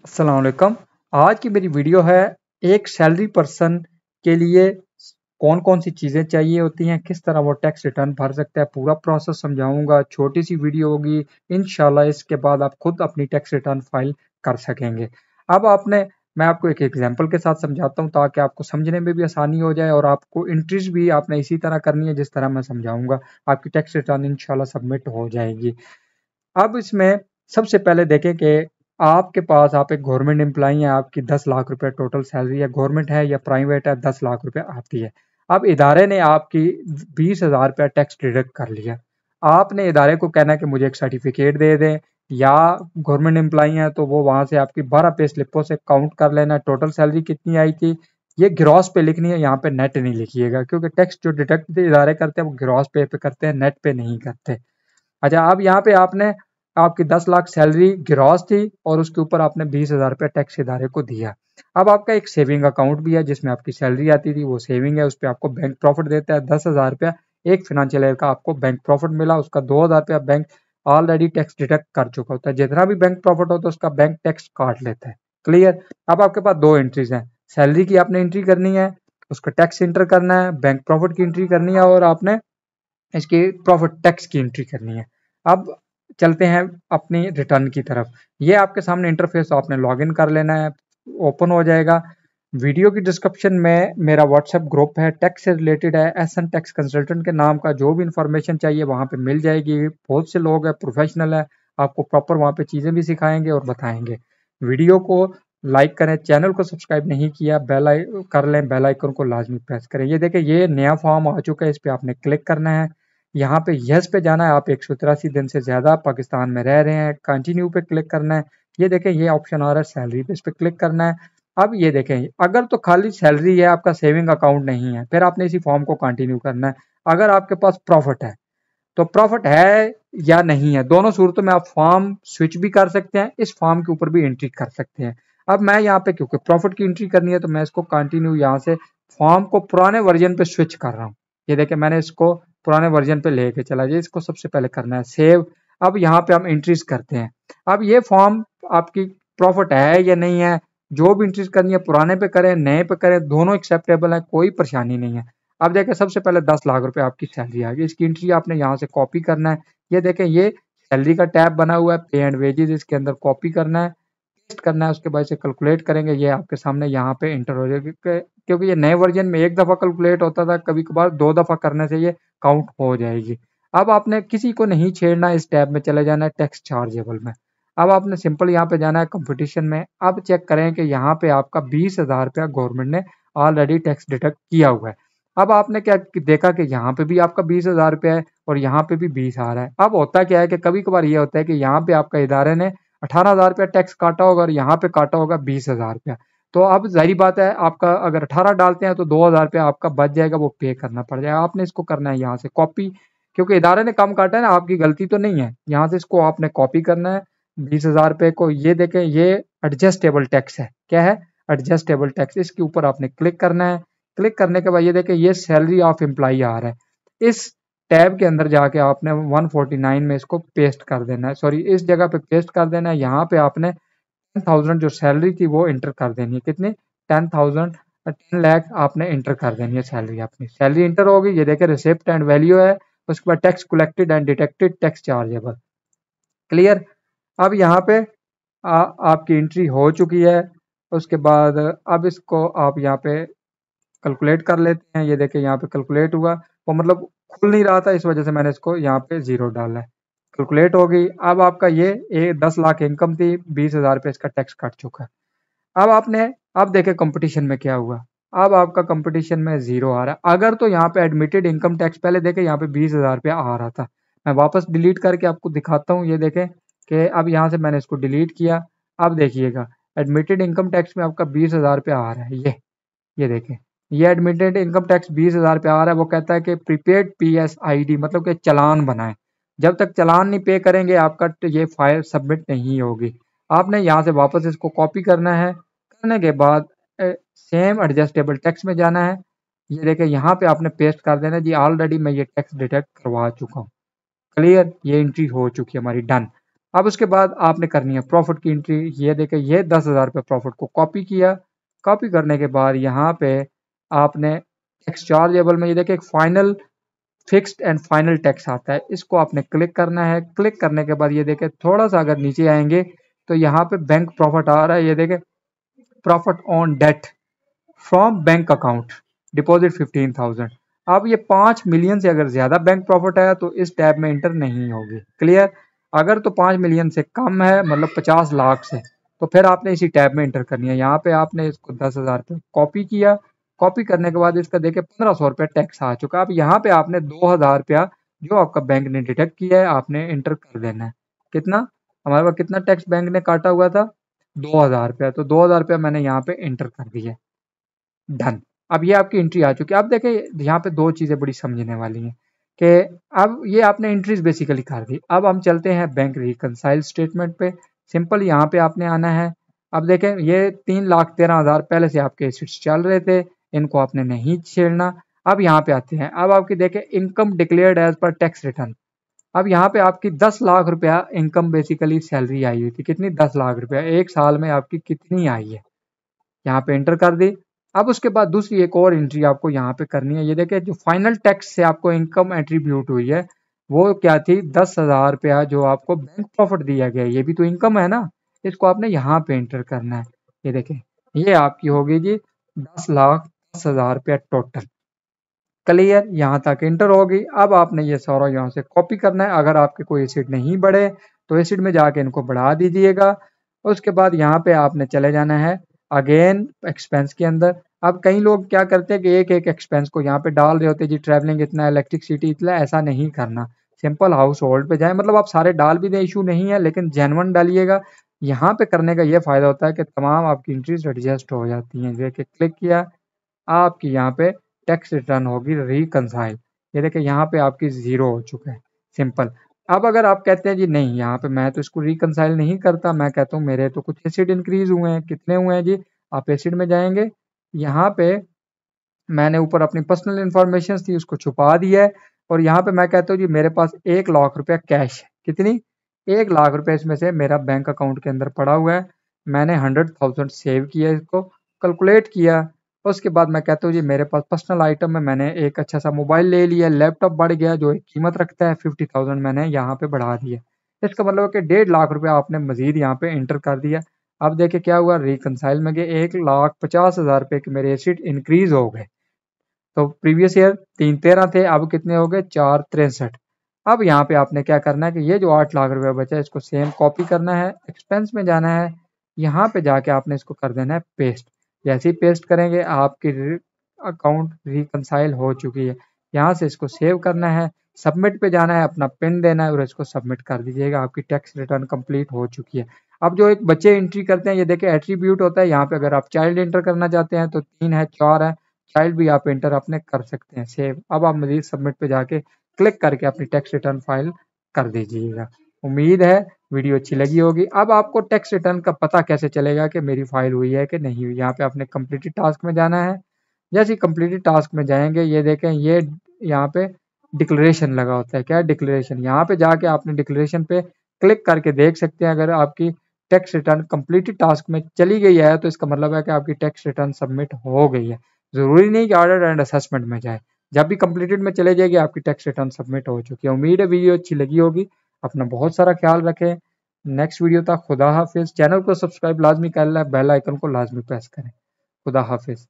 अस्सलाम वालेकुम। आज की मेरी वीडियो है एक सैलरी पर्सन के लिए कौन कौन सी चीज़ें चाहिए होती हैं, किस तरह वो टैक्स रिटर्न भर सकता है, पूरा प्रोसेस समझाऊंगा। छोटी सी वीडियो होगी, इंशाल्लाह इसके बाद आप खुद अपनी टैक्स रिटर्न फाइल कर सकेंगे। अब मैं आपको एक एग्जांपल के साथ समझाता हूँ ताकि आपको समझने में भी आसानी हो जाए और आपको एंट्रीज भी आपने इसी तरह करनी है जिस तरह मैं समझाऊंगा। आपकी टैक्स रिटर्न इंशाल्लाह सबमिट हो जाएगी। अब इसमें सबसे पहले देखें कि आपके पास आप एक गवर्नमेंट एम्प्लॉई हैं, आपकी 10 लाख रुपए टोटल सैलरी है, गवर्नमेंट है या प्राइवेट है, 10 लाख रुपए आती है। अब इदारे ने आपकी 20,000 रुपया टैक्स डिडक्ट कर लिया। आपने इदारे को कहना है कि मुझे एक सर्टिफिकेट दे दें, या गवर्नमेंट एम्प्लॉई है तो वो वहां से आपकी 12 पे स्लिपों से काउंट कर लेना टोटल सैलरी कितनी आई थी। ये ग्रॉस पे लिखनी है, यहाँ पे नेट नहीं लिखिएगा, क्योंकि टैक्स जो डिडक्ट इदारे करते हैं वो ग्रॉस पे करते हैं, नेट पे नहीं करते। अच्छा, अब यहाँ पे आपकी 10 लाख सैलरी ग्रॉस थी और उसके ऊपर आपने 20,000 रुपया टैक्स इदारे को दिया। अब आपका एक सेविंग अकाउंट भी है जिसमें आपकी सैलरी आती थी, वो सेविंग है, उस पर आपको बैंक प्रॉफिट देता है 10,000 रुपया। एक फाइनेंशियल ईयर का आपको बैंक प्रॉफिट मिला, उसका 2,000 रुपया बैंक ऑलरेडी टैक्स डिडक्ट कर चुका होता है। जितना भी बैंक प्रॉफिट होता है उसका बैंक टैक्स काट लेता है। क्लियर। अब आपके पास दो एंट्रीज हैं, सैलरी की आपने एंट्री करनी है, उसका टैक्स एंटर करना है, बैंक प्रॉफिट की एंट्री करनी है और आपने इसकी प्रॉफिट टैक्स की एंट्री करनी है। अब चलते हैं अपनी रिटर्न की तरफ। ये आपके सामने इंटरफेस, आपने लॉगिन कर लेना है, ओपन हो जाएगा। वीडियो की डिस्क्रिप्शन में मेरा व्हाट्सएप ग्रुप है, टैक्स से रिलेटेड है, एसएन टैक्स कंसल्टेंट के नाम का। जो भी इंफॉर्मेशन चाहिए वहाँ पे मिल जाएगी। बहुत से लोग हैं, प्रोफेशनल है, आपको प्रॉपर वहाँ पे चीज़ें भी सिखाएंगे और बताएंगे। वीडियो को लाइक करें, चैनल को सब्सक्राइब नहीं किया कर लें, बेल आइकन को लाजमी प्रेस करें। ये देखें, ये नया फॉर्म आ चुका है, इस पर आपने क्लिक करना है, यहाँ पे यस पे जाना है। आप 183 दिन से ज़्यादा पाकिस्तान में रह रहे हैं, कंटिन्यू पे क्लिक करना है। ये देखें, ये ऑप्शन आ रहा है सैलरी पे, इस पे क्लिक करना है। अब ये देखें, अगर तो खाली सैलरी है, आपका सेविंग अकाउंट नहीं है, फिर आपने इसी फॉर्म को कंटिन्यू करना है। अगर आपके पास प्रॉफिट है तो प्रॉफिट है या नहीं है, दोनों सूरतों में आप फॉर्म स्विच भी कर सकते हैं, इस फॉर्म के ऊपर भी एंट्री कर सकते हैं। अब मैं यहाँ पे क्योंकि प्रॉफिट की एंट्री करनी है तो मैं इसको कंटिन्यू यहाँ से फॉर्म को पुराने वर्जन पे स्विच कर रहा हूँ। ये देखें, मैंने इसको पुराने वर्जन पे लेके चला जाए। इसको सबसे पहले करना है सेव। अब यहाँ पे हम एंट्रीज करते हैं। अब ये फॉर्म आपकी प्रॉफिट है या नहीं है, जो भी एंट्रीज करनी है पुराने पे करें, नए पे करें, दोनों एक्सेप्टेबल है, कोई परेशानी नहीं है। अब देखें, सबसे पहले 10 लाख रुपए आपकी सैलरी आ गई, इसकी एंट्री आपने यहाँ से कॉपी करना है। ये देखें, ये सैलरी का टैब बना हुआ है, पे एंड वेजेस, इसके अंदर कॉपी करना है, पेस्ट करना है, उसके बाद से कैलकुलेट करेंगे। ये आपके सामने यहाँ पे इंटर हो जाएगी, क्योंकि ये नए वर्जन में एक दफ़ा कैलकुलेट होता था, कभी कभार 2 दफ़ा करने से ये काउंट हो जाएगी। अब आपने किसी को नहीं छेड़ना, इस टैब में चले जाना है टैक्स चार्जेबल में। अब आपने सिंपल यहाँ पे जाना है कंपटीशन में। अब चेक करें कि यहाँ पे आपका 20,000 रुपया गवर्नमेंट ने ऑलरेडी टैक्स डिडक्ट किया हुआ है। अब आपने क्या देखा कि यहाँ पे भी आपका 20,000 रुपया है और यहाँ पे भी 20 आ रहा है। अब होता क्या है कि कभी कभार ये होता है कि यहाँ पे आपका इदारे ने 18,000 रुपया टैक्स काटा होगा और यहाँ पे काटा होगा 20,000 रुपया। तो अब जाहिर बात है, आपका अगर 18 डालते हैं तो 2,000 रुपया आपका बच जाएगा, वो पे करना पड़ जाएगा। आपने इसको करना है यहाँ से कॉपी, क्योंकि इदारे ने कम काटा है ना, आपकी गलती तो नहीं है। यहाँ से इसको आपने कॉपी करना है 20,000 रुपये को। ये देखें, ये एडजस्टेबल टैक्स है। क्या है? Adjustable tax. इसके ऊपर आपने क्लिक करना है। क्लिक करने के बाद ये देखें, ये सैलरी ऑफ एम्प्लॉई आ रहा है। इस टैब के अंदर जाके आपने 149 में इसको पेस्ट कर देना है, सॉरी इस जगह पे पेस्ट कर देना है। यहाँ पे आपने 10,000 जो सैलरी थी वो एंटर कर देनी है। कितनी? 10,000, 10 लाख आपने एंटर कर देनी है सैलरी। अपनी सैलरी एंटर होगी। ये देखें, रिसिप्ट एंड वैल्यू है, उसके बाद tax collected and detected, tax chargeable. Clear. अब यहाँ पे आपकी एंट्री हो चुकी है। उसके बाद अब इसको आप यहाँ पे कैलकुलेट कर लेते हैं। ये देखिए, यहाँ पे कैलकुलेट हुआ, वो मतलब खुल नहीं रहा था, इस वजह से मैंने इसको यहाँ पे 0 डाला है। कैलकुलेट हो गई। अब आपका ये 10 लाख इनकम थी, 20,000 रुपये इसका टैक्स कट चुका है। अब देखें कंपटीशन में क्या हुआ। अब आपका कंपटीशन में 0 आ रहा है। अगर तो यहाँ पे एडमिटेड इनकम टैक्स, पहले देखें यहाँ पे 20,000 रुपया आ रहा था। मैं वापस डिलीट करके आपको दिखाता हूँ। ये देखें कि अब यहाँ से मैंने इसको डिलीट किया। अब देखिएगा, एडमिटेड इनकम टैक्स में आपका 20,000 रुपया आ रहा है। ये देखें, ये एडमिटेड इनकम टैक्स 20,000 पे आ रहा है। वो कहता है कि प्रीपेड PSID, मतलब कि चालान बनाएं। जब तक चालान नहीं पे करेंगे आपका ये फाइल सबमिट नहीं होगी। आपने यहाँ से वापस इसको कॉपी करना है। करने के बाद सेम एडजस्टेबल टैक्स में जाना है। ये देखें, यहाँ पे आपने पेस्ट कर देना जी, ऑलरेडी मैं ये टैक्स डिटेक्ट करवा चुका हूँ। क्लियर। ये एंट्री हो चुकी है हमारी, डन। अब उसके बाद आपने करनी है प्रॉफिट की एंट्री। ये देखें, ये 10,000 रुपये प्रॉफिट को कॉपी किया। कॉपी करने के बाद यहाँ पे आपने टैक्स चार्जेबल में ये देखें एक final fixed and final tax आता है, इसको आपने क्लिक करना है। क्लिक करने के बाद ये देखें थोड़ा सा अगर नीचे आएंगे तो यहाँ पे बैंक प्रॉफिट आ रहा है। ये देखें profit on date from bank account deposit 15,000। अब ये 5 मिलियन से अगर ज्यादा बैंक प्रॉफिट है तो इस टैब में इंटर नहीं होगी। क्लियर? अगर तो 5 मिलियन से कम है, मतलब 50 लाख से, तो फिर आपने इसी टैब में इंटर करनी है। यहाँ पे आपने इसको 10,000 रुपये कॉपी किया। कॉपी करने के बाद इसका देखे 1,500 रुपये टैक्स आ चुका। अब यहाँ पे आपने 2,000 रुपया जो आपका बैंक ने डिडक्ट किया है आपने इंटर कर देना है। कितना हमारे पास कितना टैक्स बैंक ने काटा हुआ था? 2,000 रुपया। तो 2,000 रुपया मैंने यहाँ पे इंटर कर दिया। डन। अब ये आपकी एंट्री आ चुकी है। अब देखें यहाँ पे दो चीजें बड़ी समझने वाली हैं कि अब ये आपने एंट्रीज बेसिकली कर दी। अब हम चलते हैं बैंक रिकंसाइल स्टेटमेंट पे। सिंपल यहाँ पे आपने आना है। अब देखें ये 3,13,000 पहले से आपके एसेट्स चल रहे थे, इनको आपने नहीं छेड़ना। अब यहाँ पे आते हैं। अब आपकी देखें income declared as per tax return. अब यहाँ पे आपकी 10 लाख रुपया इनकम बेसिकली सैलरी आई हुई थी। कितनी? 10 लाख रुपया। एक साल में आपकी कितनी आई है? यहाँ पे एंटर कर दी। अब उसके बाद दूसरी एक और एंट्री आपको यहाँ पे करनी है। ये देखिए जो फाइनल टैक्स से आपको इनकम एट्रीब्यूट हुई है वो क्या थी? 10,000 रुपया जो आपको बैंक प्रॉफिट दिया गया है, ये भी तो इनकम है ना, इसको आपने यहाँ पे एंटर करना है। ये देखें ये आपकी होगी जी 10,10,000 रुपया टोटल। क्लियर? यहाँ तक एंटर होगी। अब आपने ये सारा यहाँ से कॉपी करना है। अगर आपके कोई एसिड नहीं बढ़े तो एसिड में जाके इनको बढ़ा दीजिएगा। उसके बाद यहाँ पे आपने चले जाना है अगेन एक्सपेंस के अंदर। अब कई लोग क्या करते हैं कि एक एक एक्सपेंस को यहाँ पे डाल रहे होते हैं जी, ट्रैवलिंग इतना, इलेक्ट्रिसिटी इतना। ऐसा नहीं करना। सिंपल हाउस होल्ड पे जाए, मतलब आप सारे डाल भी दें इशू नहीं है, लेकिन जेन्युइन डालिएगा। यहाँ पे करने का ये फायदा होता है कि तमाम आपकी एंट्रीज एडजस्ट हो जाती हैं। देखिए क्लिक किया, आपकी यहाँ पे टैक्स रिटर्न होगी रिकंसाइल। ये देखिए यहाँ पे आपकी जीरो हो चुका है। सिंपल। अब अगर आप कहते हैं जी नहीं यहाँ पे मैं तो इसको रिकंसाइल नहीं करता, मैं कहता हूँ मेरे तो कुछ एसिड इंक्रीज हुए हैं। कितने हुए हैं जी? आप एसिड में जाएंगे, यहाँ पे मैंने ऊपर अपनी पर्सनल इंफॉर्मेशन थी उसको छुपा दिया है, और यहाँ पे मैं कहता हूँ जी मेरे पास 1,00,000 रुपया कैश है। कितनी? 1,00,000 रुपये इसमें से मेरा बैंक अकाउंट के अंदर पड़ा हुआ है। मैंने 100,000 सेव किया, इसको कैलकुलेट किया। उसके बाद मैं कहता हूँ जी मेरे पास पर्सनल आइटम में मैंने एक अच्छा सा मोबाइल ले लिया, लैपटॉप बढ़ गया जो एक कीमत रखता है 50,000 मैंने यहाँ पे बढ़ा दिया। इसका मतलब है कि 1,50,000 रुपया आपने मजीद यहाँ पे एंटर कर दिया। अब देखिए क्या हुआ, रिकंसाइल में गए 1,50,000 रुपये के मेरे एसिड इंक्रीज हो गए। तो प्रीवियस ईयर 3,13 थे, अब कितने हो गए? 4,63। अब यहाँ पे आपने क्या करना है कि ये जो 8,00,000 रुपया बचा है इसको सेम कॉपी करना है, एक्सपेंस में जाना है, यहाँ पे जाके आपने इसको कर देना है पेस्ट। जैसे ही पेस्ट करेंगे आपकी अकाउंट रिकंसाइल हो चुकी है। यहाँ से इसको सेव करना है, सबमिट पे जाना है, अपना पिन देना है और इसको सबमिट कर दीजिएगा। आपकी टैक्स रिटर्न कंप्लीट हो चुकी है। अब जो एक बच्चे एंट्री करते हैं, ये देखिए एट्रीब्यूट होता है। यहाँ पे अगर आप चाइल्ड एंटर करना चाहते हैं तो 3 है, 4 है, चाइल्ड भी आप एंटर अपने कर सकते हैं। सेव। अब आप मजीद सबमिट पे जाके क्लिक करके अपनी टैक्स रिटर्न फाइल कर दीजिएगा। उम्मीद है वीडियो अच्छी लगी होगी। अब आपको टैक्स रिटर्न का पता कैसे चलेगा कि मेरी फाइल हुई है कि नहीं हुई? यहाँ पे आपने कंप्लीटेड टास्क में जाना है। जैसे ही कंप्लीटेड टास्क में जाएंगे ये देखें ये यहाँ पे डिक्लेरेशन लगा होता है। क्या डिक्लेरेशन? यहाँ पे जाके आपने डिक्लेरेशन पे क्लिक करके देख सकते हैं। अगर आपकी टैक्स रिटर्न कंप्लीटेड टास्क में चली गई है तो इसका मतलब है कि आपकी टैक्स रिटर्न सबमिट हो गई है। जरूरी नहीं कि ऑडिट एंड असेसमेंट में जाए, जब भी कंप्लीटेड में चले जाएगी आपकी टैक्स रिटर्न सबमिट हो चुकी है। उम्मीद है वीडियो अच्छी लगी होगी। अपना बहुत सारा ख्याल रखें। नेक्स्ट वीडियो तक खुदा हाफिज। चैनल को सब्सक्राइब लाजमी कर लें, बेल आइकन को लाजमी प्रेस करें। खुदा हाफिज।